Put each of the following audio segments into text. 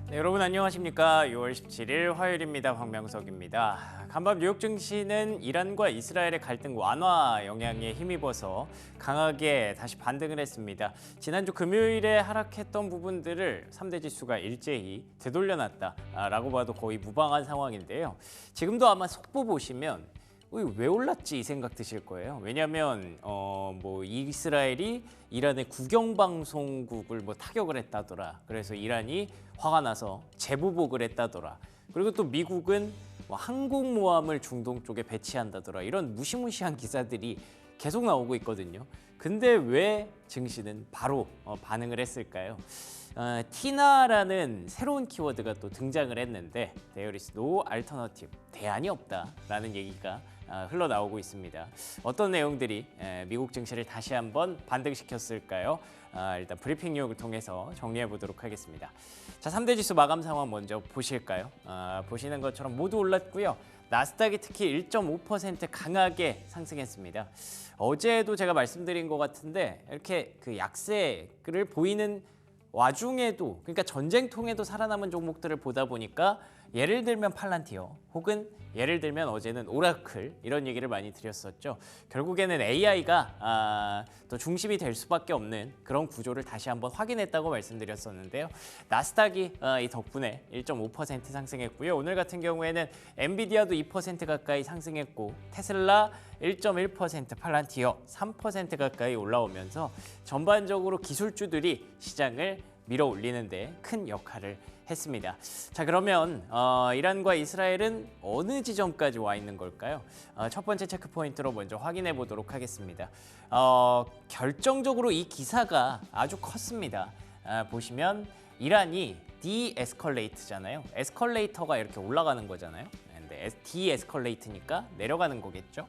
네, 여러분 안녕하십니까? 6월 17일 화요일입니다. 황명석입니다. 간밤 뉴욕 증시는 이란과 이스라엘의 갈등 완화 영향에 힘입어서 강하게 다시 반등을 했습니다. 지난주 금요일에 하락했던 부분들을 3대 지수가 일제히 되돌려놨다라고 봐도 거의 무방한 상황인데요. 지금도 아마 속보 보시면 왜 올랐지 이 생각 드실 거예요. 왜냐하면 이스라엘이 이란의 국영방송국을 타격을 했다더라. 그래서 이란이 화가 나서 재보복을 했다더라. 그리고 또 미국은 항공모함을 중동 쪽에 배치한다더라. 이런 무시무시한 기사들이 계속 나오고 있거든요. 근데 왜 증시는 바로 반응을 했을까요? 티나라는 새로운 키워드가 또 등장을 했는데 There is no alternative, 대안이 없다라는 얘기가 흘러나오고 있습니다. 어떤 내용들이 미국 증시를 다시 한번 반등시켰을까요? 일단 브리핑 뉴욕을 통해서 정리해 보도록 하겠습니다. 자, 3대 지수 마감 상황 먼저 보실까요? 보시는 것처럼 모두 올랐고요. 나스닥이 특히 1.5% 강하게 상승했습니다. 어제도 제가 말씀드린 것 같은데 이렇게 그 약세를 보이는 와중에도, 그러니까 전쟁통에도 살아남은 종목들을 보다 보니까 예를 들면 팔란티어 혹은 예를 들면 어제는 오라클 이런 얘기를 많이 드렸었죠. 결국에는 AI가 더 중심이 될 수밖에 없는 그런 구조를 다시 한번 확인했다고 말씀드렸었는데요. 나스닥이 이 덕분에 1.5% 상승했고요. 오늘 같은 경우에는 엔비디아도 2% 가까이 상승했고 테슬라 1.1%, 팔란티어 3% 가까이 올라오면서 전반적으로 기술주들이 시장을 밀어 올리는데 큰 역할을 했습니다. 자, 그러면 이란과 이스라엘은 어느 지점까지 와 있는 걸까요? 첫 번째 체크 포인트로 먼저 확인해 보도록 하겠습니다. 결정적으로 이 기사가 아주 컸습니다. 보시면 이란이 디에스컬레이트잖아요. 에스컬레이터가 이렇게 올라가는 거잖아요. 디에스컬레이트니까 내려가는 거겠죠.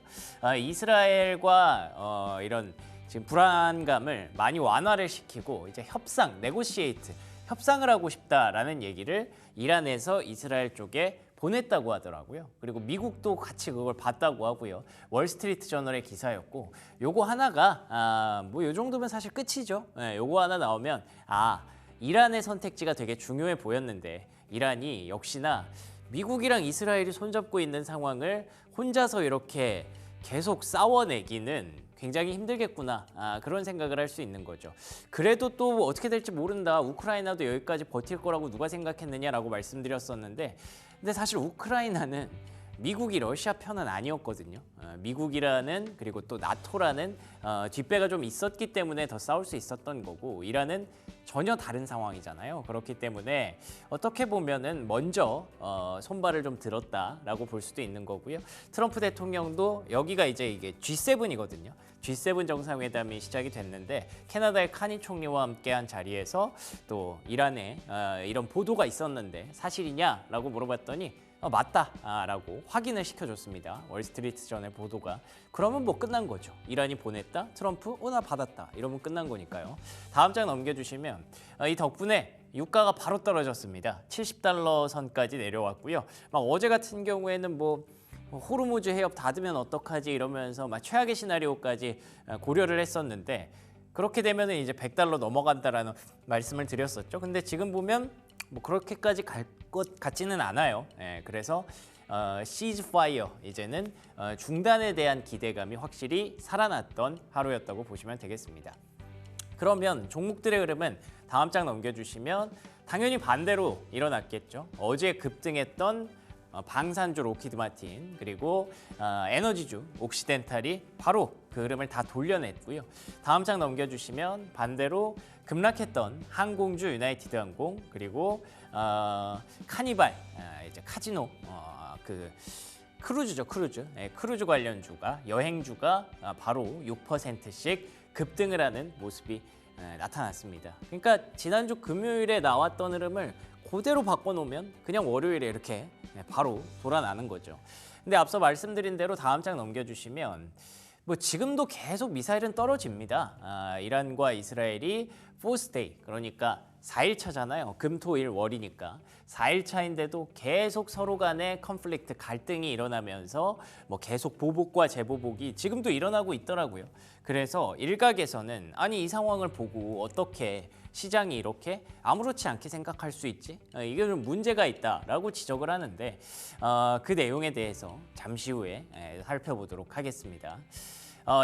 이스라엘과 이런 지금 불안감을 많이 완화를 시키고 이제 협상, 네고시에이트, 협상을 하고 싶다라는 얘기를 이란에서 이스라엘 쪽에 보냈다고 하더라고요. 그리고 미국도 같이 그걸 봤다고 하고요. 월스트리트 저널의 기사였고, 요거 하나가 요 정도면 사실 끝이죠. 요거 하나 나오면 이란의 선택지가 되게 중요해 보였는데 이란이 역시나 미국이랑 이스라엘이 손잡고 있는 상황을 혼자서 이렇게 계속 싸워내기는 굉장히 힘들겠구나, 그런 생각을 할 수 있는 거죠. 그래도 또 어떻게 될지 모른다, 우크라이나도 여기까지 버틸 거라고 누가 생각했느냐라고 말씀드렸었는데, 근데 사실 우크라이나는 미국이 러시아 편은 아니었거든요. 미국이라는, 그리고 또 나토라는 뒷배가 좀 있었기 때문에 더 싸울 수 있었던 거고, 이란은 전혀 다른 상황이잖아요. 그렇기 때문에 어떻게 보면은 먼저 손발을 좀 들었다라고 볼 수도 있는 거고요. 트럼프 대통령도 여기가 이제 이게 G7이거든요. G7 정상회담이 시작이 됐는데 캐나다의 카니 총리와 함께한 자리에서 또 이란에 이런 보도가 있었는데 사실이냐라고 물어봤더니 맞다라고 확인을 시켜줬습니다. 월스트리트 저널 보도가. 그러면 끝난 거죠. 이란이 보냈다, 트럼프 나 받았다, 이러면 끝난 거니까요. 다음 장 넘겨주시면 이 덕분에 유가가 바로 떨어졌습니다. 70달러 선까지 내려왔고요. 어제 같은 경우에는 호르무즈 해협 닫으면 어떡하지 이러면서 최악의 시나리오까지 고려를 했었는데, 그렇게 되면 이제 100달러 넘어간다라는 말씀을 드렸었죠. 근데 지금 보면 그렇게까지 갈 것 같지는 않아요. 그래서 시즈파이어, 이제는 중단에 대한 기대감이 확실히 살아났던 하루였다고 보시면 되겠습니다. 그러면 종목들의 흐름은 다음 장 넘겨주시면 당연히 반대로 일어났겠죠. 어제 급등했던 방산주 로키드 마틴, 그리고 에너지주 옥시덴탈이 바로 그 흐름을 다 돌려냈고요. 다음 장 넘겨주시면 반대로 급락했던 항공주 유나이티드 항공, 그리고 카니발, 이제 카지노, 크루즈죠, 크루즈. 크루즈 관련주가, 여행주가 바로 6%씩 급등을 하는 모습이 나타났습니다. 그러니까 지난주 금요일에 나왔던 흐름을 그대로 바꿔놓으면 그냥 월요일에 이렇게 바로 돌아나는 거죠. 근데 앞서 말씀드린 대로 다음 장 넘겨주시면 지금도 계속 미사일은 떨어집니다. 이란과 이스라엘이 4스테이 그러니까 4일 차잖아요. 금, 토, 일, 월이니까 4일 차인데도 계속 서로 간에 컨플릭트 갈등이 일어나면서 뭐 계속 보복과 재보복이 지금도 일어나고 있더라고요. 그래서 일각에서는 아니 이 상황을 보고 어떻게 시장이 이렇게 아무렇지 않게 생각할 수 있지? 이게 좀 문제가 있다라고 지적을 하는데 그 내용에 대해서 잠시 후에 살펴보도록 하겠습니다.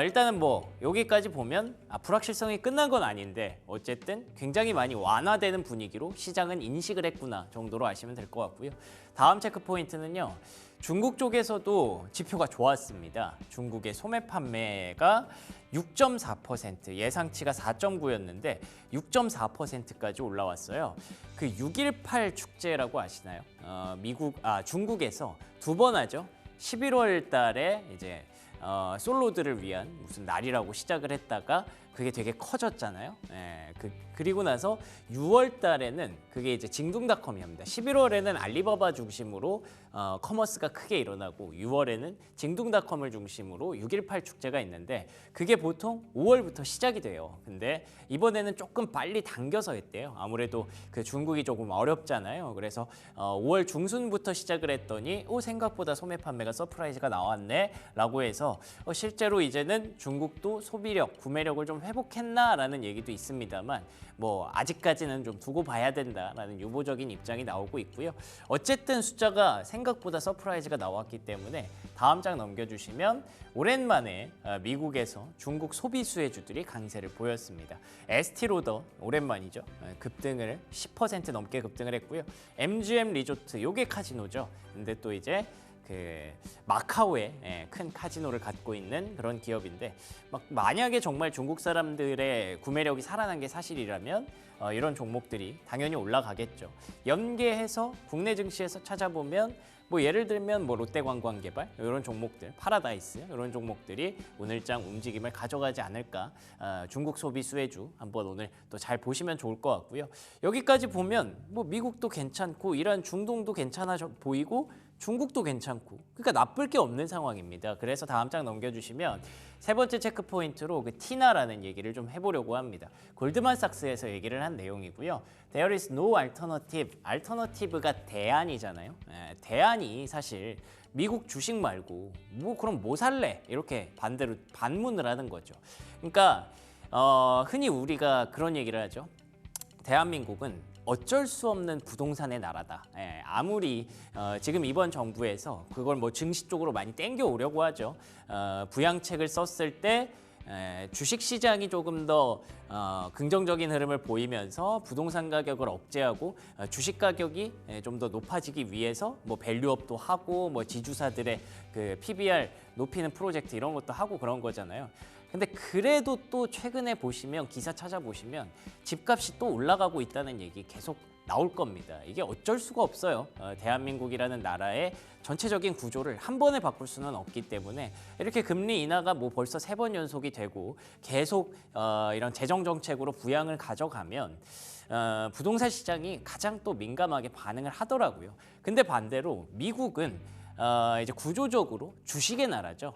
일단은 뭐 여기까지 보면 불확실성이 끝난 건 아닌데 어쨌든 굉장히 많이 완화되는 분위기로 시장은 인식을 했구나 정도로 아시면 될 것 같고요. 다음 체크 포인트는요. 중국 쪽에서도 지표가 좋았습니다. 중국의 소매 판매가 6.4% 예상치가 4.9였는데 6.4%까지 올라왔어요. 그 6.18 축제라고 아시나요? 중국에서 두 번 하죠. 11월 달에 이제 솔로들을 위한 무슨 날이라고 시작을 했다가 그게 되게 커졌잖아요. 그리고 나서 6월 달에는 그게 이제 징둥닷컴이옵니다. 11월에는 알리바바 중심으로 커머스가 크게 일어나고 6월에는 징둥닷컴을 중심으로 6.18 축제가 있는데 그게 보통 5월부터 시작이 돼요. 근데 이번에는 조금 빨리 당겨서 했대요. 아무래도 그 중국이 조금 어렵잖아요. 그래서 5월 중순부터 시작을 했더니 생각보다 소매 판매가 서프라이즈가 나왔네 라고 해서 실제로 이제는 중국도 소비력, 구매력을 좀 회복했나라는 얘기도 있습니다만 뭐 아직까지는 좀 두고 봐야 된다라는 유보적인 입장이 나오고 있고요. 어쨌든 숫자가 생각보다 서프라이즈가 나왔기 때문에 다음 장 넘겨주시면 오랜만에 미국에서 중국 소비 수혜주들이 강세를 보였습니다. 에스티로더 오랜만이죠. 급등을 10% 넘게 급등을 했고요. MGM 리조트 요게 카지노죠. 근데 또 이제 그 마카오에 큰 카지노를 갖고 있는 그런 기업인데 만약에 정말 중국 사람들의 구매력이 살아난 게 사실이라면 이런 종목들이 당연히 올라가겠죠. 연계해서 국내 증시에서 찾아보면 뭐 예를 들면 뭐 롯데관광개발 이런 종목들, 파라다이스 이런 종목들이 오늘장 움직임을 가져가지 않을까. 중국 소비 수혜주 한번 오늘 또 잘 보시면 좋을 것 같고요. 여기까지 보면 뭐 미국도 괜찮고 이란 중동도 괜찮아 보이고 중국도 괜찮고 그러니까 나쁠 게 없는 상황입니다. 그래서 다음 장 넘겨주시면 세 번째 체크 포인트로 그 티나라는 얘기를 좀 해보려고 합니다. 골드만삭스에서 얘기를 한 내용이고요. There is no alternative. alternative가 대안이잖아요. 대안이 사실 미국 주식 말고 뭐 그럼 뭐 살래? 이렇게 반대로 반문을 하는 거죠. 그러니까 흔히 우리가 그런 얘기를 하죠. 대한민국은 어쩔 수 없는 부동산의 나라다. 아무리 지금 이번 정부에서 그걸 뭐 증시 쪽으로 많이 땡겨 오려고 하죠. 부양책을 썼을 때 주식 시장이 조금 더 긍정적인 흐름을 보이면서 부동산 가격을 억제하고 주식 가격이 좀 더 높아지기 위해서 뭐 밸류업도 하고 뭐 지주사들의 그 PBR 높이는 프로젝트 이런 것도 하고 그런 거잖아요. 근데 그래도 또 최근에 보시면 기사 찾아보시면 집값이 또 올라가고 있다는 얘기 계속 나올 겁니다. 이게 어쩔 수가 없어요. 대한민국이라는 나라의 전체적인 구조를 한 번에 바꿀 수는 없기 때문에 이렇게 금리 인하가 뭐 벌써 3번 연속이 되고 계속 이런 재정 정책으로 부양을 가져가면 부동산 시장이 가장 또 민감하게 반응을 하더라고요. 근데 반대로 미국은 이제 구조적으로 주식의 나라죠.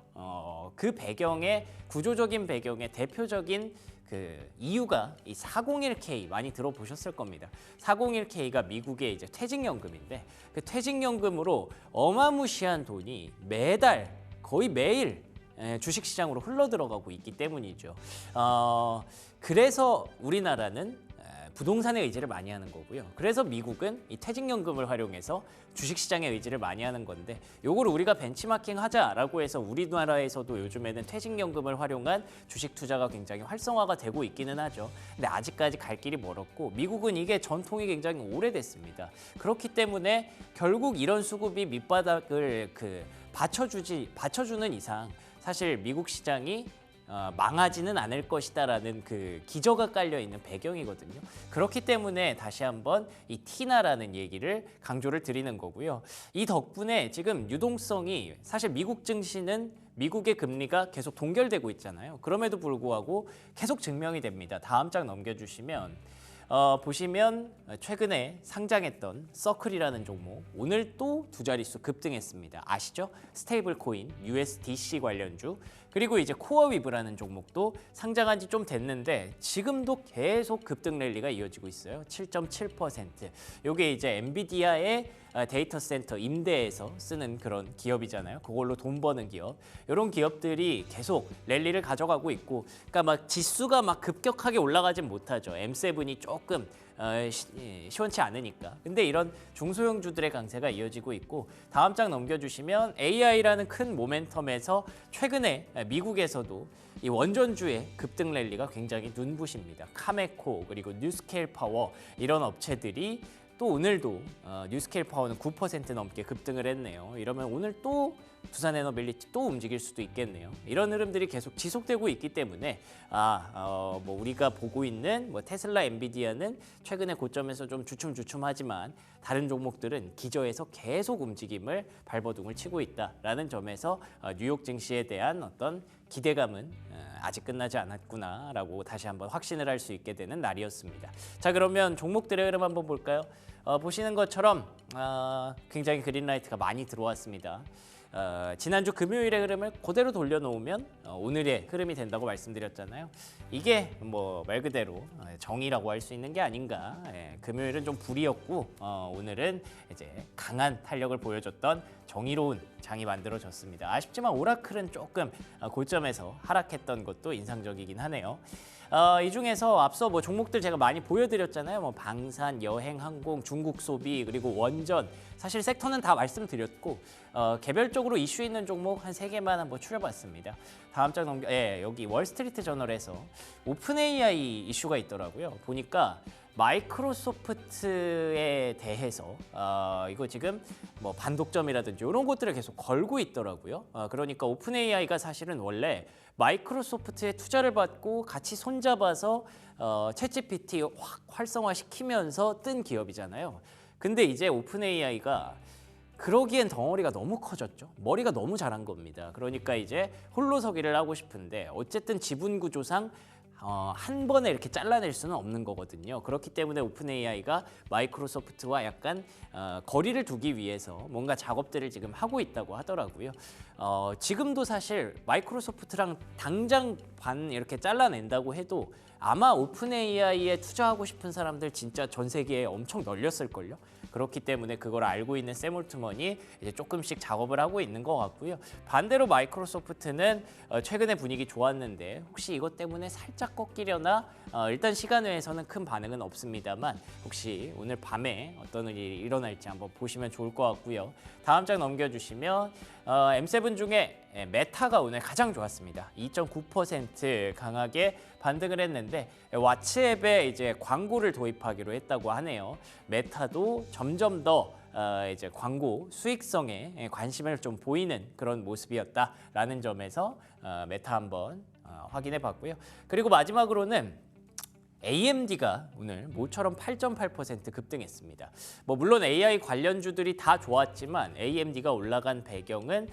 그 배경에 구조적인 배경에 대표적인 그 이유가 이 401k 많이 들어보셨을 겁니다. 401k가 미국의 이제 퇴직연금인데 그 퇴직연금으로 어마무시한 돈이 매달 거의 매일 주식시장으로 흘러들어가고 있기 때문이죠. 그래서 우리나라는 부동산의 의지를 많이 하는 거고요. 그래서 미국은 이 퇴직연금을 활용해서 주식시장의 의지를 많이 하는 건데 요거를 우리가 벤치마킹 하자라고 해서 우리나라에서도 요즘에는 퇴직연금을 활용한 주식 투자가 굉장히 활성화가 되고 있기는 하죠. 근데 아직까지 갈 길이 멀었고 미국은 이게 전통이 굉장히 오래됐습니다. 그렇기 때문에 결국 이런 수급이 밑바닥을 받쳐주는 이상 사실 미국 시장이 망하지는 않을 것이다라는 그 기저가 깔려 있는 배경이거든요. 그렇기 때문에 다시 한번 이 티나라는 얘기를 강조를 드리는 거고요. 이 덕분에 지금 유동성이 사실 미국 증시는 미국의 금리가 계속 동결되고 있잖아요. 그럼에도 불구하고 계속 증명이 됩니다. 다음 장 넘겨주시면 보시면 최근에 상장했던 서클이라는 종목 오늘 또 두 자릿수 급등했습니다. 아시죠? 스테이블 코인 USDC 관련주 그리고 이제 코어위브라는 종목도 상장한 지 좀 됐는데 지금도 계속 급등 랠리가 이어지고 있어요. 7.7%. 요게 이제 엔비디아의 데이터 센터 임대에서 쓰는 그런 기업이잖아요. 그걸로 돈 버는 기업. 이런 기업들이 계속 랠리를 가져가고 있고, 그러니까 막 지수가 막 급격하게 올라가진 못하죠. M7이 조금 시원치 않으니까. 근데 이런 중소형주들의 강세가 이어지고 있고, 다음 장 넘겨주시면 AI라는 큰 모멘텀에서 최근에 미국에서도 이 원전주의 급등 랠리가 굉장히 눈부십니다. 카메코 그리고 뉴스케일 파워 이런 업체들이 또 오늘도 뉴스케일 파워는 9% 넘게 급등을 했네요. 이러면 오늘 또 두산에너빌리티 또 움직일 수도 있겠네요. 이런 흐름들이 계속 지속되고 있기 때문에 뭐 우리가 보고 있는 뭐 테슬라, 엔비디아는 최근에 고점에서 좀 주춤주춤하지만 다른 종목들은 기저에서 계속 움직임을 발버둥을 치고 있다라는 점에서 뉴욕 증시에 대한 어떤 기대감은 아직 끝나지 않았구나라고 다시 한번 확신을 할 수 있게 되는 날이었습니다. 자, 그러면 종목들의 흐름 한번 볼까요? 보시는 것처럼 굉장히 그린라이트가 많이 들어왔습니다. 지난주 금요일의 흐름을 그대로 돌려놓으면 오늘의 흐름이 된다고 말씀드렸잖아요. 이게 뭐 말 그대로 정의라고 할 수 있는 게 아닌가. 금요일은 좀 불이었고 오늘은 이제 강한 탄력을 보여줬던 정의로운 장이 만들어졌습니다. 아쉽지만 오라클은 조금 고점에서 하락했던 것도 인상적이긴 하네요. 이 중에서 앞서 뭐 종목들 제가 많이 보여드렸잖아요. 뭐 방산, 여행, 항공, 중국 소비 그리고 원전. 사실 섹터는 다 말씀드렸고 개별적으로 이슈 있는 종목 한 3개만 한번 추려봤습니다. 다음 장 넘겨. 여기 월스트리트 저널에서 오픈 AI 이슈가 있더라고요. 보니까 마이크로소프트에 대해서 이거 지금 뭐 반독점이라든지 이런 것들을 계속 걸고 있더라고요. 그러니까 오픈 AI가 사실은 원래 마이크로소프트에 투자를 받고 같이 손잡아서 챗GPT 확 활성화시키면서 뜬 기업이잖아요. 근데 이제 오픈 AI가 그러기엔 덩어리가 너무 커졌죠. 머리가 너무 자란 겁니다. 그러니까 이제 홀로서기를 하고 싶은데 어쨌든 지분 구조상 한 번에 이렇게 잘라낼 수는 없는 거거든요. 그렇기 때문에 오픈 AI가 마이크로소프트와 약간 거리를 두기 위해서 뭔가 작업들을 지금 하고 있다고 하더라고요. 지금도 사실 마이크로소프트랑 당장 반 이렇게 잘라낸다고 해도 아마 오픈 AI에 투자하고 싶은 사람들 진짜 전 세계에 엄청 널렸을걸요. 그렇기 때문에 그걸 알고 있는 샘 올트먼이 이제 조금씩 작업을 하고 있는 것 같고요. 반대로 마이크로소프트는 최근에 분위기 좋았는데 혹시 이것 때문에 살짝 꺾이려나? 일단 시간외에서는 큰 반응은 없습니다만 혹시 오늘 밤에 어떤 일이 일어날지 한번 보시면 좋을 것 같고요. 다음 장 넘겨주시면 M7 중에 메타가 오늘 가장 좋았습니다. 2.9% 강하게 반등을 했는데 왓츠앱에 이제 광고를 도입하기로 했다고 하네요. 메타도 점점 더 이제 광고 수익성에 관심을 좀 보이는 그런 모습이었다라는 점에서 메타 한번 확인해 봤고요. 그리고 마지막으로는 AMD가 오늘 모처럼 8.8% 급등했습니다. 뭐 물론 AI 관련주들이 다 좋았지만 AMD가 올라간 배경은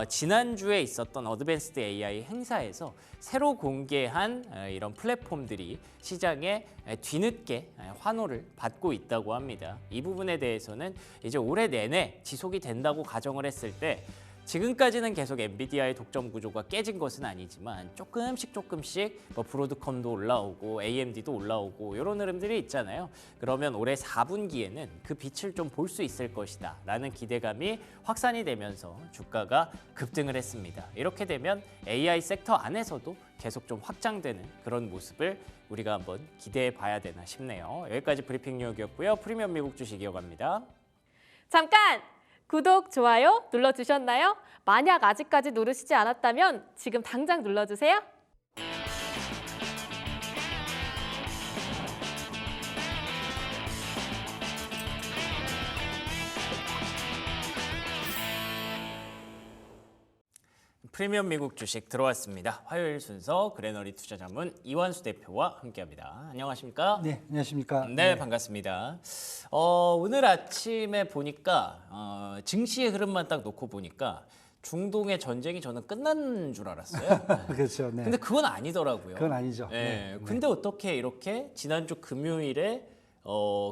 지난주에 있었던 어드밴스드 AI 행사에서 새로 공개한 이런 플랫폼들이 시장에 뒤늦게 환호를 받고 있다고 합니다. 이 부분에 대해서는 이제 올해 내내 지속이 된다고 가정을 했을 때 지금까지는 계속 엔비디아의 독점 구조가 깨진 것은 아니지만 조금씩 뭐 브로드컴도 올라오고 AMD도 올라오고 이런 흐름들이 있잖아요. 그러면 올해 4분기에는 그 빛을 좀 볼 수 있을 것이다 라는 기대감이 확산이 되면서 주가가 급등을 했습니다. 이렇게 되면 AI 섹터 안에서도 계속 좀 확장되는 그런 모습을 우리가 한번 기대해 봐야 되나 싶네요. 여기까지 브리핑 뉴욕이었고요. 프리미엄 미국 주식 이어갑니다. 잠깐! 구독, 좋아요 눌러주셨나요? 만약 아직까지 누르시지 않았다면 지금 당장 눌러주세요. 프리미엄 미국 주식 들어왔습니다. 화요일 순서 그레너리 투자자문 이완수 대표와 함께합니다. 안녕하십니까? 네, 안녕하십니까? 네, 반갑습니다. 오늘 아침에 보니까 증시의 흐름만 딱 놓고 보니까 중동의 전쟁이 저는 끝난 줄 알았어요. 그렇죠. 네. 근데 그건 아니더라고요. 그건 아니죠. 네. 네. 근데 어떻게 이렇게 지난주 금요일에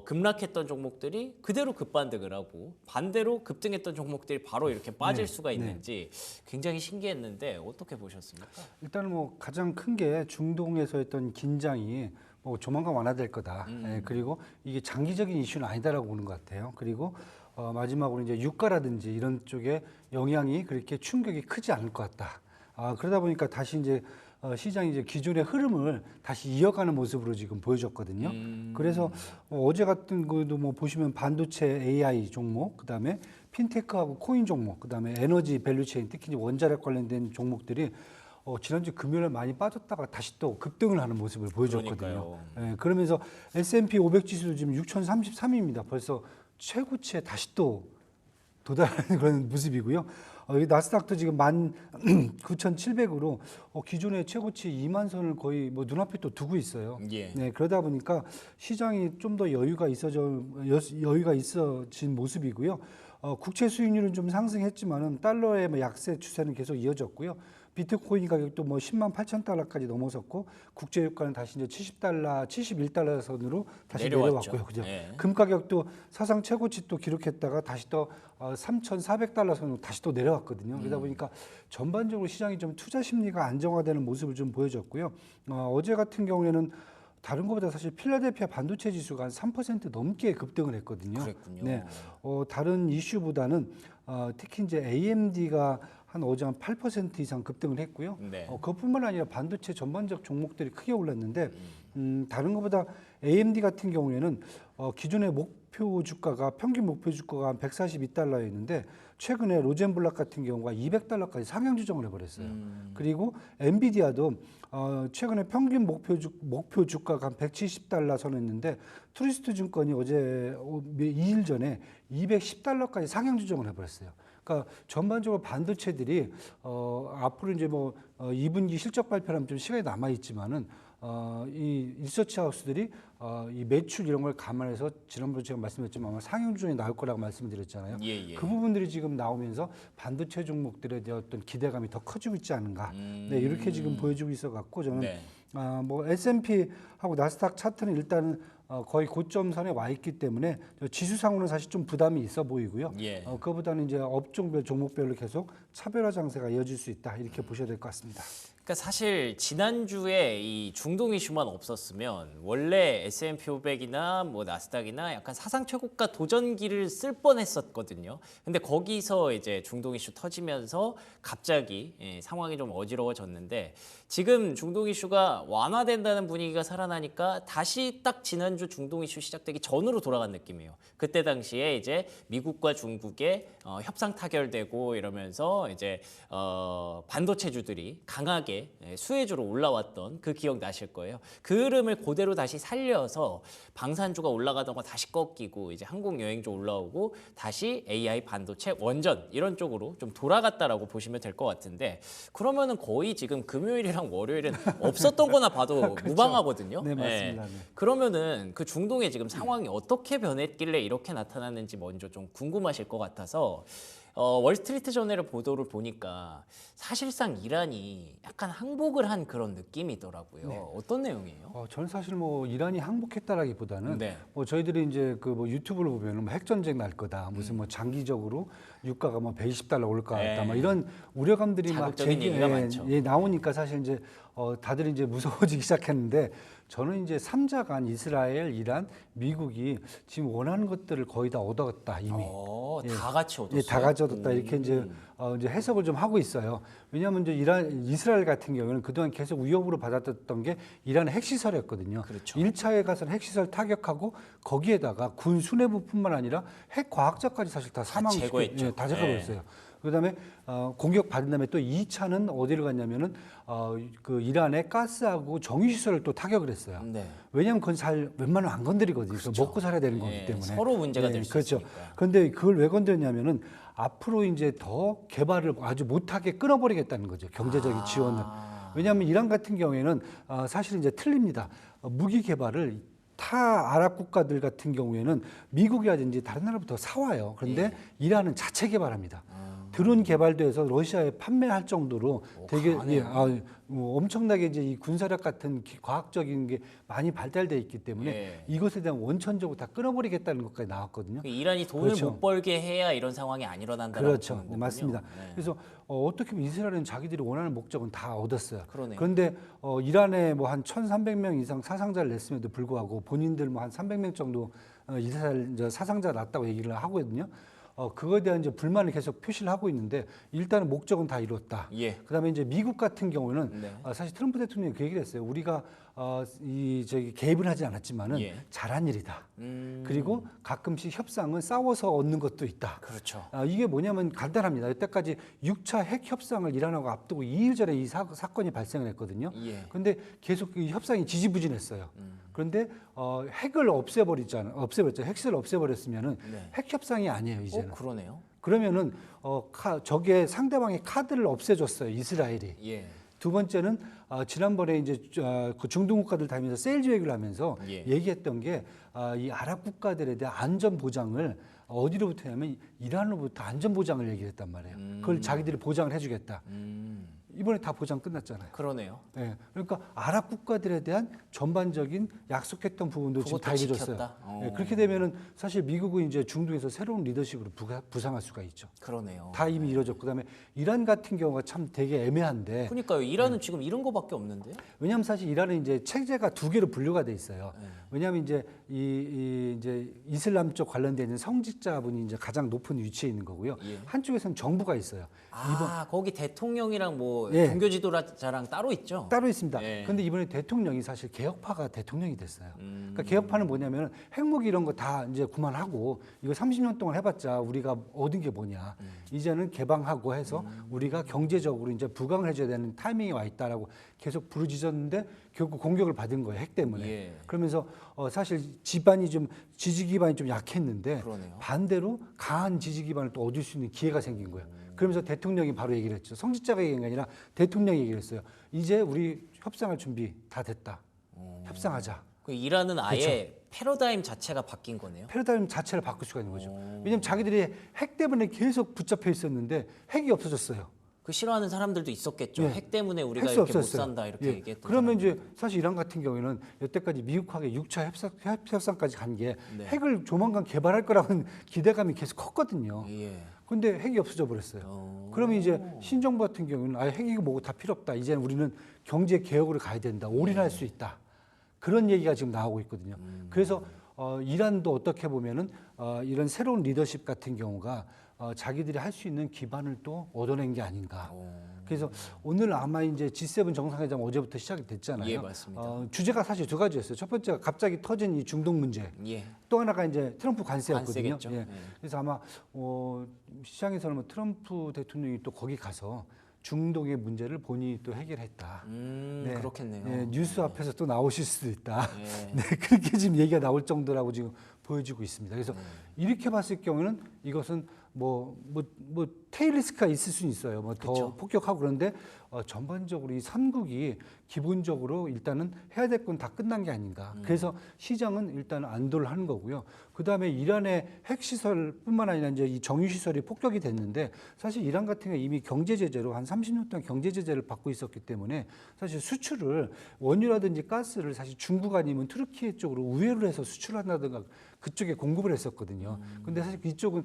급락했던 종목들이 그대로 급반등을 하고 반대로 급등했던 종목들이 바로 이렇게 빠질 수가 있는지 굉장히 신기했는데 어떻게 보셨습니까? 일단은 뭐 가장 큰 게 중동에서 했던 긴장이 뭐 조만간 완화될 거다. 그리고 이게 장기적인 이슈는 아니다라고 보는 것 같아요. 그리고 마지막으로 이제 유가라든지 이런 쪽에 영향이 그렇게 충격이 크지 않을 것 같다. 그러다 보니까 다시 이제 시장이 이제 기존의 흐름을 다시 이어가는 모습으로 지금 보여줬거든요. 그래서 어제 같은 거도 뭐 보시면 반도체 AI 종목, 그다음에 핀테크하고 코인 종목, 그다음에 에너지 밸류체인, 특히 이제 원자력 관련된 종목들이 지난주 금요일에 많이 빠졌다가 다시 또 급등을 하는 모습을 보여줬거든요. 예, 그러면서 S&P 500 지수도 지금 6,033입니다. 벌써 최고치에 다시 또 도달하는 그런 모습이고요. 여기 나스닥도 지금 19,700으로 기존의 최고치 2만 선을 거의 뭐 눈앞에 또 두고 있어요. 예. 네, 그러다 보니까 시장이 좀 더 여유가 있어진 모습이고요. 국채 수익률은 좀 상승했지만은 달러의 뭐 약세 추세는 계속 이어졌고요. 비트코인 가격도 뭐 10만 8천 달러까지 넘어섰고 국제 유가는 다시 이제 70달러, 71달러 선으로 다시 내려왔고요. 그죠? 네. 금 가격도 사상 최고치 또 기록했다가 다시 또 3,400달러 선으로 다시 또 내려왔거든요. 그러다 보니까 전반적으로 시장이 좀 투자 심리가 안정화되는 모습을 좀 보여줬고요. 어제 같은 경우에는 다른 것보다 사실 필라델피아 반도체 지수가 한 3% 넘게 급등을 했거든요. 그랬군요. 네, 다른 이슈보다는 특히 이제 AMD가 한 어제 한 8% 이상 급등을 했고요. 네. 그것뿐만 아니라 반도체 전반적 종목들이 크게 올랐는데 다른 것보다 AMD 같은 경우에는 기존의 목표 주가가 평균 목표 주가가 한 142달러였는데 최근에 로젠블락 같은 경우가 200달러까지 상향 조정을 해버렸어요. 그리고 엔비디아도 최근에 평균 목표 주가가 한 170달러 선했는데 트루스트 증권이 어제 2일 전에 210달러까지 상향 조정을 해버렸어요. 그러니까 전반적으로 반도체들이 앞으로 이제 뭐 2분기 실적 발표하면 좀 시간이 남아 있지만은 이 리서치 하우스들이 이 매출 이런 걸 감안해서 지난번에 제가 말씀드렸지만 아마 상향 조정이 나올 거라고 말씀드렸잖아요. 예. 그 부분들이 지금 나오면서 반도체 종목들에 대한 어떤 기대감이 더 커지고 있지 않은가. 네, 이렇게 지금 보여주고 있어 갖고 저는 네. 뭐 S&P하고 나스닥 차트는 일단은 거의 고점선에 와 있기 때문에 지수상으로는 사실 좀 부담이 있어 보이고요. 예. 그거보다는 이제 업종별 종목별로 계속 차별화 장세가 이어질 수 있다 이렇게 보셔야 될 것 같습니다. 그러니까 사실 지난주에 이 중동 이슈만 없었으면 원래 S&P 500이나 뭐 나스닥이나 약간 사상 최고가 도전기를 쓸 뻔했었거든요. 근데 거기서 이제 중동 이슈 터지면서 갑자기 상황이 좀 어지러워졌는데 지금 중동 이슈가 완화된다는 분위기가 살아나니까 다시 딱 지난주 중동 이슈 시작되기 전으로 돌아간 느낌이에요. 그때 당시에 이제 미국과 중국의 협상 타결되고 이러면서 이제 반도체주들이 강하게 수혜주로 올라왔던 그 기억 나실 거예요. 그 흐름을 그대로 다시 살려서 방산주가 올라가던 거 다시 꺾이고 이제 항공여행주 올라오고 다시 AI 반도체 원전 이런 쪽으로 좀 돌아갔다라고 보시면 될 것 같은데 그러면은 거의 지금 금요일이랑 월요일은 없었던 거나 봐도 그렇죠. 무방하거든요. 네, 맞습니다. 네. 그러면은 그 중동의 지금 상황이 어떻게 변했길래 이렇게 나타났는지 먼저 좀 궁금하실 것 같아서 월스트리트 저널의 보도를 보니까 사실상 이란이 약간 항복을 한 그런 느낌이더라고요. 네. 어떤 내용이에요? 저는 사실 뭐 이란이 항복했다라기보다는 네. 뭐 저희들이 이제 그 뭐 유튜브를 보면 뭐 핵전쟁 날 거다, 무슨 뭐 장기적으로 유가가 뭐 120달러 올 것 같다, 네. 막 이런 우려감들이 막 자극적인 얘기가 많죠. 나오니까 사실 이제 다들 이제 무서워지기 시작했는데 저는 이제 3자 간 이스라엘, 이란, 미국이 지금 원하는 것들을 거의 다 얻었다 이미. 다 같이 얻었어요. 다 가져뒀다 이렇게 이제 해석을 좀 하고 있어요. 왜냐하면 이제 이스라엘 같은 경우는 그동안 계속 위협으로 받았던 게 이란의 핵시설이었거든요. 그렇죠. 1차에 가서는 핵시설 타격하고 거기에다가 군 수뇌부뿐만 아니라 핵 과학자까지 사실 다 사망시켰죠. 제거했죠. 다 제거했어요. 그다음에 공격 받은 다음에 또 2차는 어디를 갔냐면은 그 이란의 가스하고 정유시설을 또 타격을 했어요. 네. 왜냐하면 그건 잘 웬만하면 안 건드리거든요. 그래서 먹고 살아야 되는 거기 때문에. 서로 문제가 될 수 그렇죠. 있으니까. 그런데 그걸 왜 건드렸냐면은 앞으로 이제 더 개발을 아주 못하게 끊어버리겠다는 거죠. 경제적인 지원을. 왜냐하면 이란 같은 경우에는 사실 이제 틀립니다. 무기 개발을 타 아랍 국가들 같은 경우에는 미국이라든지 다른 나라부터 사와요. 그런데 이란은 자체 개발합니다. 드론 개발도 해서 러시아에 판매할 정도로 되게 강하네요. 엄청나게 이제 이 군사력 같은 과학적인 게 많이 발달돼 있기 때문에 예. 이것에 대한 원천적으로 다 끊어버리겠다는 것까지 나왔거든요. 이란이 돈을 그렇죠. 못 벌게 해야 이런 상황이 안 일어난다는 그렇죠. 거군요. 맞습니다. 네. 그래서 어떻게 보면 이스라엘은 자기들이 원하는 목적은 다 얻었어요. 그러네요. 그런데 이란에 뭐 한 1,300명 이상 사상자를 냈음에도 불구하고 본인들 뭐 한 300명 정도 이스라엘 이제 사상자 났다고 얘기를 하거든요. 그거에 대한 이제 불만을 계속 표시를 하고 있는데 일단은 목적은 다 이뤘다. 예. 그다음에 이제 미국 같은 경우는 네. 사실 트럼프 대통령이 그 얘기를 했어요. 우리가 저기 개입을 하지 않았지만은 예. 잘한 일이다. 그리고 가끔씩 협상은 싸워서 얻는 것도 있다. 그렇죠. 이게 뭐냐면 간단합니다. 여태까지 6차 핵 협상을 이란하고 앞두고 2일 전에 이 사건이 발생을 했거든요. 예. 그런데 계속 그 협상이 지지부진했어요. 그런데 핵을 없애버렸죠. 핵실을 없애버렸으면은 네. 핵 협상이 아니에요 이제는. 그러네요. 그러면은 저게 상대방의 카드를 없애줬어요 이스라엘이. 예. 두 번째는 지난번에 이제 그 중동 국가들 다니면서 세일즈 얘기를 하면서 예. 얘기했던 게 이 아랍 국가들에 대한 안전 보장을 어디로부터 하냐면 이란으로부터 안전 보장을 얘기했단 말이에요. 그걸 자기들이 보장을 해주겠다. 이번에 다 보장 끝났잖아요. 그러네요. 네, 그러니까 아랍 국가들에 대한 전반적인 약속했던 부분도 지금 다 그것도 이루어졌어요. 지켰다? 네, 그렇게 되면은 사실 미국은 이제 중동에서 새로운 리더십으로 부상할 수가 있죠. 그러네요. 다 이미 이루어졌고 그다음에 이란 같은 경우가 참 되게 애매한데 그러니까요. 이란은 지금 이런 거밖에 없는데요. 왜냐하면 사실 이란은 이제 체제가 두 개로 분류가 돼 있어요. 왜냐하면 이제 이제 이슬람 쪽 관련된 있는 성직자분이 이제 가장 높은 위치에 있는 거고요. 예. 한쪽에서는 정부가 있어요. 거기 대통령이랑 뭐 예. 종교 지도자랑 따로 있죠. 따로 있습니다. 예. 그런데 이번에 대통령이 사실 개혁파가 대통령이 됐어요. 그러니까 개혁파는 뭐냐면 핵무기 이런 거 다 이제 그만하고 이거 30년 동안 해봤자 우리가 얻은 게 뭐냐. 이제는 개방하고 해서 우리가 경제적으로 이제 부강을 해줘야 되는 타이밍이 와 있다라고 계속 부르짖었는데 결국 공격을 받은 거예요. 핵 때문에. 예. 그러면서 사실 지지 기반이 좀 약했는데 그러네요. 반대로 강한 지지 기반을 또 얻을 수 있는 기회가 생긴 거예요. 그러면서 대통령이 바로 얘기를 했죠. 성직자가 얘기한 게 아니라 대통령이 얘기를 했어요. 이제 우리 협상할 준비 다 됐다. 협상하자. 그 이란은 아예 그렇죠. 패러다임 자체가 바뀐 거네요. 패러다임 자체를 바꿀 수가 있는 거죠. 왜냐하면 자기들이 핵 때문에 계속 붙잡혀 있었는데 핵이 없어졌어요. 그 싫어하는 사람들도 있었겠죠. 예. 핵 때문에 우리가 핵수 이렇게 못 없었어요. 산다 이렇게 예. 얘기했던. 그러면 사람들. 이제 사실 이란 같은 경우에는 여태까지 미국하고 6차 협상까지 간 게 네. 핵을 조만간 개발할 거라는 기대감이 계속 컸거든요. 예. 근데 핵이 없어져 버렸어요. 그러면 이제 신정부 같은 경우는 아예 핵이고 뭐고 다 필요 없다. 이제는 우리는 경제 개혁으로 가야 된다. 올인할 수 있다. 그런 얘기가 지금 나오고 있거든요. 그래서 이란도 어떻게 보면은 이런 새로운 리더십 같은 경우가 자기들이 할 수 있는 기반을 또 얻어낸 게 아닌가. 그래서 오늘 아마 이제 G7 정상회담 어제부터 시작이 됐잖아요. 예, 맞습니다. 주제가 사실 두 가지였어요. 첫 번째가 갑자기 터진 이 중동 문제. 예. 또 하나가 이제 트럼프 관세였거든요. 관세겠죠. 예. 예. 그래서 아마 시장에서는 뭐 트럼프 대통령이 또 거기 가서 중동의 문제를 본인이 또 해결했다. 그렇겠네요. 예, 뉴스 앞에서 또 나오실 수도 있다. 예. 네, 그렇게 지금 얘기가 나올 정도라고 지금 보여지고 있습니다. 그래서 이렇게 봤을 경우는 이것은 뭐 테일 리스크가 있을 수는 있어요. 뭐 더 폭격하고 그런데 전반적으로 이 삼국이 기본적으로 일단은 해야 될 건 다 끝난 게 아닌가. 그래서 시장은 일단 안도를 하는 거고요. 그 다음에 이란의 핵시설뿐만 아니라 이제 이 정유시설이 폭격이 됐는데 사실 이란 같은 경우 이미 경제 제재로 한 30년 동안 경제 제재를 받고 있었기 때문에 사실 수출을 원유라든지 가스를 사실 중국 아니면 트르키예 쪽으로 우회를 해서 수출한다든가 그쪽에 공급을 했었거든요. 근데 사실 이쪽은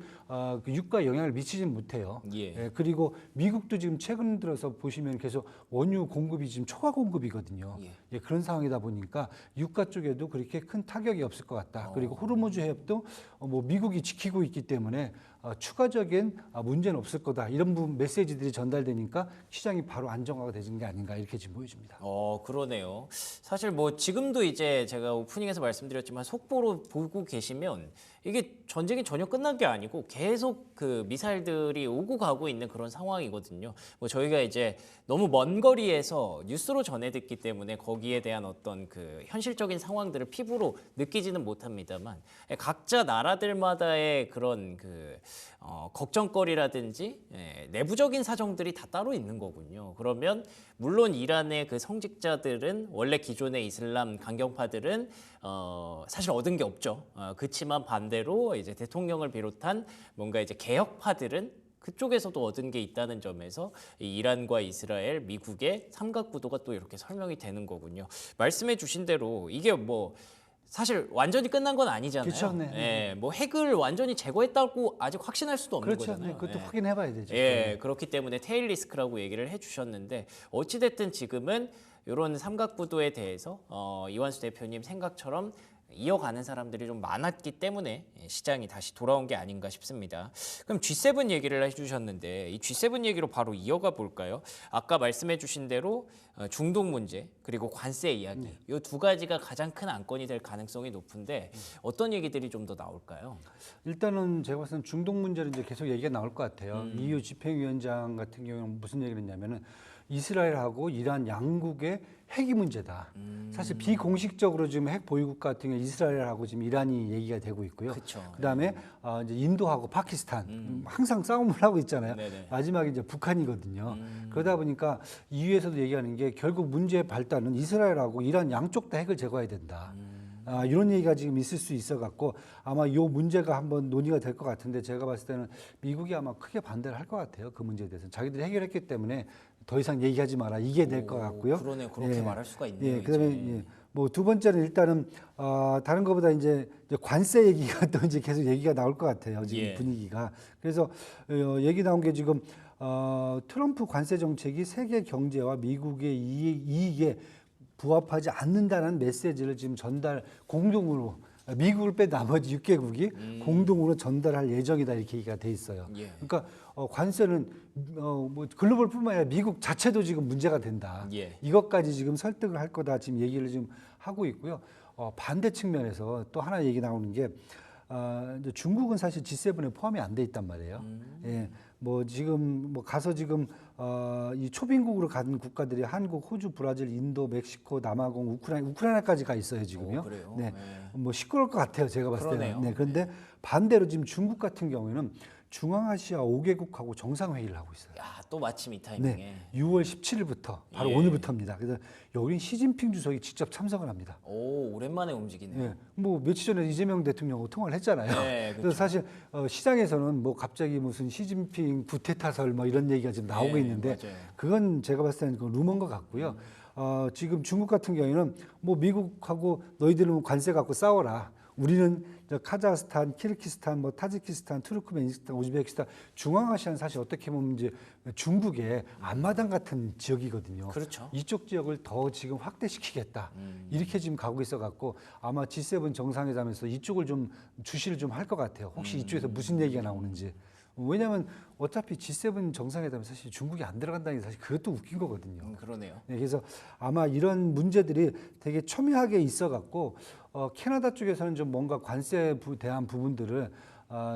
그 유가에 영향을 미치지는 못해요. 예. 그리고 미국도 지금 최근 들어서 보시면 계속 원유 공급이 지금 초과 공급이거든요. 예, 그런 상황이다 보니까 유가 쪽에도 그렇게 큰 타격이 없을 것 같다. 그리고 호르무즈 해협도 뭐 미국이 지키고 있기 때문에 추가적인 문제는 없을 거다. 이런 부분 메시지들이 전달되니까 시장이 바로 안정화가 되는 게 아닌가 이렇게 지금 보여집니다. 그러네요. 사실 뭐 지금도 이제 제가 오프닝에서 말씀드렸지만 속보로 보고 계시면 이게 전쟁이 전혀 끝난 게 아니고 계속 그 미사일들이 오고 가고 있는 그런 상황이거든요. 뭐 저희가 이제 너무 먼 거리에서 뉴스로 전해 듣기 때문에 거기에 대한 어떤 그 현실적인 상황들을 피부로 느끼지는 못합니다만 각자 나라들마다의 그런 그 걱정거리라든지 내부적인 사정들이 다 따로 있는 거군요. 그러면 물론 이란의 그 성직자들은 원래 기존의 이슬람 강경파들은 사실 얻은 게 없죠. 그렇지만 반대로 이제 대통령을 비롯한 뭔가 이제 개혁파들은 그쪽에서도 얻은 게 있다는 점에서 이 이란과 이스라엘, 미국의 삼각구도가 또 이렇게 설명이 되는 거군요. 말씀해 주신 대로 이게 뭐 사실 완전히 끝난 건 아니잖아요. 그쵸, 네. 예, 뭐 핵을 완전히 제거했다고 아직 확신할 수도 없는 그렇죠. 거잖아요. 네, 그것도 예. 확인해봐야 되죠. 예, 그렇기 때문에 테일 리스크라고 얘기를 해주셨는데 어찌됐든 지금은 이런 삼각구도에 대해서 이완수 대표님 생각처럼 이어가는 사람들이 좀 많았기 때문에 시장이 다시 돌아온 게 아닌가 싶습니다. 그럼 G7 얘기를 해주셨는데 이 G7 얘기로 바로 이어가 볼까요? 아까 말씀해주신 대로 중동 문제 그리고 관세 이야기 이 두 가지가 가장 큰 안건이 될 가능성이 높은데 어떤 얘기들이 좀 더 나올까요? 일단은 제가 봤을 때는 중동 문제는 이제 계속 얘기가 나올 것 같아요. EU 집행위원장 같은 경우는 무슨 얘기를 했냐면은 이스라엘하고 이란 양국의 핵이 문제다. 사실 비공식적으로 지금 핵 보유국 같은 경우 이스라엘하고 지금 이란이 얘기가 되고 있고요. 그쵸. 그다음에 이제 인도하고 파키스탄 항상 싸움을 하고 있잖아요. 네네. 마지막에 이제 북한이거든요. 그러다 보니까 EU에서도 얘기하는 게 결국 문제의 발단은 이스라엘하고 이란 양쪽 다 핵을 제거해야 된다. 이런 얘기가 지금 있을 수 있어 갖고 아마 이 문제가 한번 논의가 될 것 같은데 제가 봤을 때는 미국이 아마 크게 반대를 할 것 같아요. 그 문제에 대해서 자기들이 해결했기 때문에 더 이상 얘기하지 마라 이게 될 것 같고요. 그러네, 그렇게 예. 말할 수가 있네요. 예, 그다음에 이제. 예. 뭐 두 번째는 일단은 다른 것보다 이제 관세 얘기가 또 이제 계속 얘기가 나올 것 같아요. 지금 예. 분위기가. 그래서 얘기 나온 게 지금 트럼프 관세 정책이 세계 경제와 미국의 이익에 부합하지 않는다는 메시지를 지금 공동으로 미국을 뺀 나머지 6개국이 공동으로 전달할 예정이다 이렇게 얘기가 돼 있어요. 예. 그러니까 관세는 뭐 글로벌뿐만 아니라 미국 자체도 지금 문제가 된다. 예. 이것까지 지금 설득을 할 거다 지금 얘기를 지금 하고 있고요. 반대 측면에서 또 하나 얘기 나오는 게 이제 중국은 사실 G7에 포함이 안 돼 있단 말이에요. 예. 뭐 지금 뭐 가서 지금 이 초빙국으로 간 국가들이 한국, 호주, 브라질, 인도, 멕시코, 남아공, 우크라이나까지 가 있어요 지금요. 그래요? 네, 네. 뭐 시끄러울 것 같아요 제가 봤을 그러네요. 때는. 네, 그런데 반대로 지금 중국 같은 경우에는 중앙아시아 5개국하고 정상회의를 하고 있어요. 야, 또 마침 이 타이밍에. 네, 6월 17일부터 바로 예. 오늘부터입니다. 그래서 여긴 시진핑 주석이 직접 참석을 합니다. 오, 오랜만에 움직이네요. 네, 뭐 며칠 전에 이재명 대통령하고 통화를 했잖아요. 네, 그래서 사실 시장에서는 뭐 갑자기 무슨 시진핑 구테타설 뭐 이런 얘기가 지금 나오고 네, 있는데 맞아요. 그건 제가 봤을 때는 그 루머인 것 같고요. 지금 중국 같은 경우에는 뭐 미국하고 너희들은 뭐 관세 갖고 싸워라. 우리는 카자흐스탄, 키르기스탄, 뭐 타지키스탄, 투르크메니스탄, 우즈베키스탄, 중앙아시아는 사실 어떻게 보면 이제 중국의 앞마당 같은 지역이거든요. 그렇죠. 이쪽 지역을 더 지금 확대시키겠다. 이렇게 지금 가고 있어 갖고 아마 G7 정상회담에서 이쪽을 좀 주시를 좀 할 것 같아요. 혹시 이쪽에서 무슨 얘기가 나오는지. 왜냐하면 어차피 G7 정상회담에 사실 중국이 안 들어간다는 게 사실 그것도 웃긴 거거든요. 그러네요. 네, 그래서 아마 이런 문제들이 되게 첨예하게 있어 갖고 캐나다 쪽에서는 좀 뭔가 관세에 대한 부분들을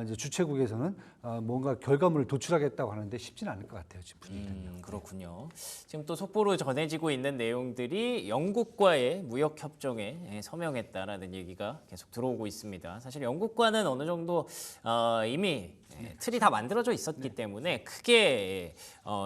이제 주최국에서는 뭔가 결과물을 도출하겠다고 하는데 쉽지는 않을 것 같아요. 지금 분위기는. 그렇군요. 지금 또 속보로 전해지고 있는 내용들이 영국과의 무역 협정에 서명했다라는 얘기가 계속 들어오고 있습니다. 사실 영국과는 어느 정도 이미 틀이 다 만들어져 있었기 때문에 크게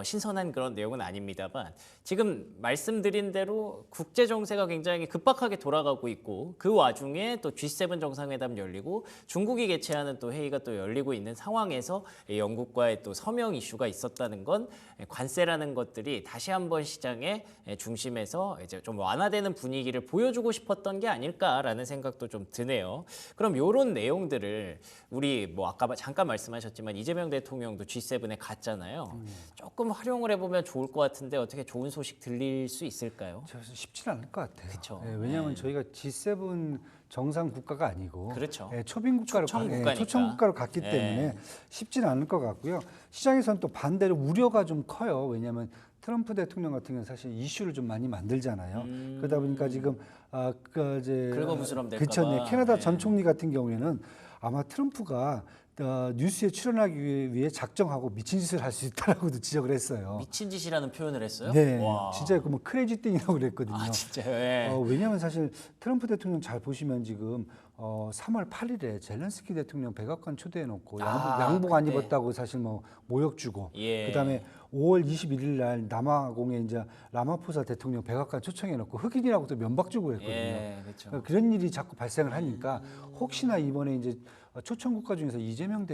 신선한 그런 내용은 아닙니다만 지금 말씀드린 대로 국제 정세가 굉장히 급박하게 돌아가고 있고 그 와중에 또 G7 정상회담 열리고 중국이 개최하는 또 회의가 또 열리고 있는 상황에서 영국과의 또 서명 이슈가 있었다는 건 관세라는 것들이 다시 한번 시장의 중심에서 이제 좀 완화되는 분위기를 보여주고 싶었던 게 아닐까라는 생각도 좀 드네요. 그럼 이런 내용들을 우리 뭐 아까 잠깐 말씀하셨지만 이재명 대통령도 G7에 갔잖아요. 조금 활용을 해보면 좋을 것 같은데 어떻게 좋은 소식 들릴 수 있을까요? 쉽지는 않을 것 같아요. 그쵸. 왜냐하면 저희가 G7 정상 국가가 아니고 그렇죠. 초빙 국가로 초청 국가로 갔기 때문에 쉽지는 않을 것 같고요. 시장에서는 또 반대로 우려가 좀 커요. 왜냐하면 트럼프 대통령 같은 경우는 사실 이슈를 좀 많이 만들잖아요. 그러다 보니까 지금 긁어부스럼 될까 그쵸, 봐. 캐나다 전 총리 같은 경우에는 아마 트럼프가 뉴스에 출연하기 위해 작정하고 미친 짓을 할 수 있다라고도 지적을 했어요. 미친 짓이라는 표현을 했어요? 네, 와. 진짜 그 뭐 크레이지 띵이라고 그랬거든요. 아 진짜요? 예. 왜냐하면 사실 트럼프 대통령 잘 보시면 지금 3월 8일에 젤렌스키 대통령 백악관 초대해놓고 양복 안 그때. 입었다고 사실 뭐 모욕 주고 예. 그다음에 5월 21일 날 남아공에 이제 라마포사 대통령 백악관 초청해놓고 흑인이라고 또 면박 주고 그랬거든요. 예, 그렇죠. 그런 일이 자꾸 발생을 하니까 혹시나 이번에 이제 초청 국가 중에서 이재명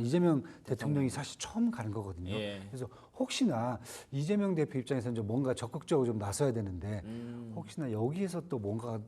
이재명 대통령이 사실 처음 가는 거거든요. 예. 그래서 혹시나 이재명 대표 입장에서는 좀 뭔가 적극적으로 좀 나서야 되는데 혹시나 여기에서 또 뭔가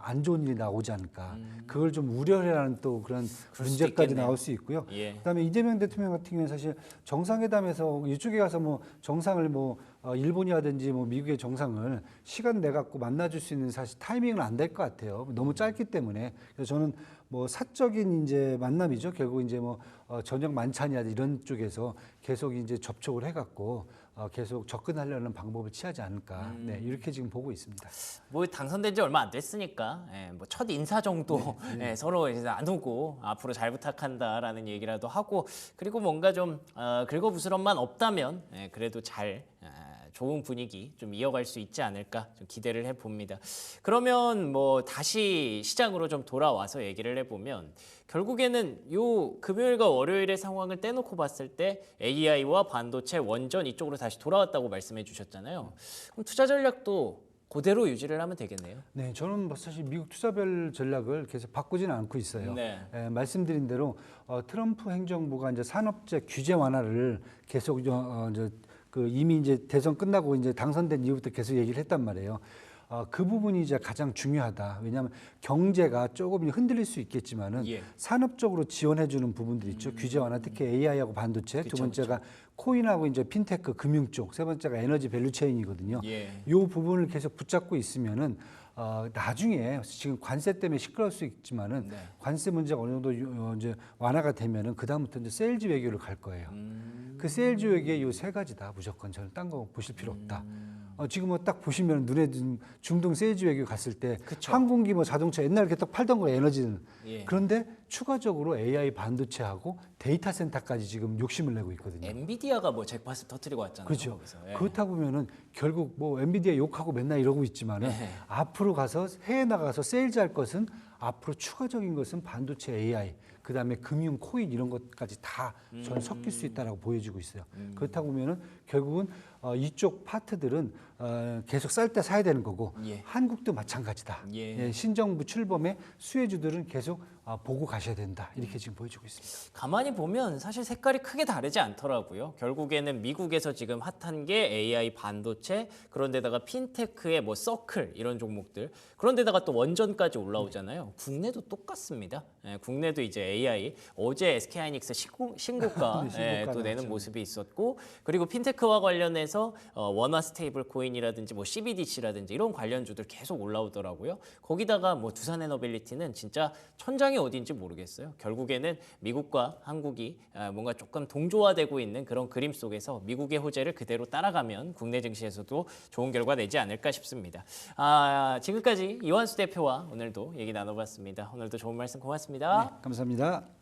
안 좋은 일이 나오지 않을까. 그걸 좀 우려해라는 또 그런 수도 문제까지 있겠네요. 나올 수 있고요. 예. 그다음에 이재명 대통령 같은 경우는 사실 정상회담에서 이쪽에 가서 뭐 정상을 뭐 일본이라든지 뭐 미국의 정상을 시간 내 갖고 만나줄 수 있는 사실 타이밍은 안 될 것 같아요. 너무 짧기 때문에. 그래서 저는 뭐 사적인 이제 만남이죠. 결국 이제 뭐 저녁 만찬이라든지 이런 쪽에서 계속 이제 접촉을 해갖고 계속 접근하려는 방법을 취하지 않을까. 네, 이렇게 지금 보고 있습니다. 뭐 당선된 지 얼마 안 됐으니까 뭐 첫 인사 정도 서로 이제 나누고 앞으로 잘 부탁한다라는 얘기라도 하고 그리고 뭔가 좀 긁어부스럼만 없다면 그래도 잘 좋은 분위기 좀 이어갈 수 있지 않을까 좀 기대를 해봅니다. 그러면 뭐 다시 시장으로 좀 돌아와서 얘기를 해보면 결국에는 요 금요일과 월요일의 상황을 떼놓고 봤을 때 AI와 반도체, 원전 이쪽으로 다시 돌아왔다고 말씀해 주셨잖아요. 그럼 투자 전략도 그대로 유지를 하면 되겠네요. 네, 저는 뭐 사실 미국 투자별 전략을 계속 바꾸지는 않고 있어요. 네. 말씀드린 대로 트럼프 행정부가 이제 산업재 규제 완화를 계속 이미 이제 대선 끝나고 이제 당선된 이후부터 계속 얘기를 했단 말이에요. 그 부분이 이제 가장 중요하다. 왜냐하면 경제가 조금 흔들릴 수 있겠지만은 예. 산업적으로 지원해주는 부분들이 있죠. 규제 완화, 특히 AI하고 반도체. 두 번째가 코인하고 이제 핀테크, 금융 쪽. 세 번째가 에너지 밸류체인이거든요. 예. 이 부분을 계속 붙잡고 있으면은 나중에 지금 관세 때문에 시끄러울 수 있지만은 네. 관세 문제가 어느 정도 이제 완화가 되면은 그 다음부터 이제 세일즈 외교를 갈 거예요. 그 세일즈 외교의 이 세 가지다 무조건 저는 딴 거 보실 필요 없다. 지금 뭐 딱 보시면 눈에 중동 세일즈 외교 갔을 때 그쵸. 항공기 뭐 자동차 옛날에 이렇게 딱 팔던 거 에너지는 예. 그런데 추가적으로 AI 반도체하고 데이터 센터까지 지금 욕심을 내고 있거든요. 엔비디아가 뭐 잭팟을 터뜨리고 왔잖아요. 그렇죠. 거기서. 예. 그렇다 보면은 결국 뭐 엔비디아 욕하고 맨날 이러고 있지만은 네. 앞으로 가서 해외 나가서 세일즈할 것은 앞으로 추가적인 것은 반도체 AI 그다음에 금융 코인 이런 것까지 다 저는 섞일 수 있다라고 보여지고 있어요. 그렇다 보면은 결국은 이쪽 파트들은 계속 쌀 때 사야 되는 거고 예. 한국도 마찬가지다. 예. 신정부 출범의 수혜주들은 계속 보고 가셔야 된다. 이렇게 지금 보여지고 있습니다. 가만히 보면 사실 색깔이 크게 다르지 않더라고요. 결국에는 미국에서 지금 핫한 게 AI 반도체, 그런데다가 핀테크의 뭐 서클 이런 종목들, 그런데다가 또 원전까지 올라오잖아요. 국내도 똑같습니다. 국내도 이제 AI 어제 SK하이닉스 신고가 네, 신고가 또 내는 나왔죠. 모습이 있었고, 그리고 핀테크와 관련해서 원화 스테이블 코인이라든지 뭐 CBDC라든지 이런 관련주들 계속 올라오더라고요. 거기다가 뭐 두산에너빌리티는 진짜 천장이 어딘지 모르겠어요. 결국에는 미국과 한국이 뭔가 조금 동조화되고 있는 그런 그림 속에서 미국의 호재를 그대로 따라가면 국내 증시에서도 좋은 결과 내지 않을까 싶습니다. 지금까지 이완수 대표와 오늘도 얘기 나눠봤습니다. 오늘도 좋은 말씀 고맙습니다. 감사합니다.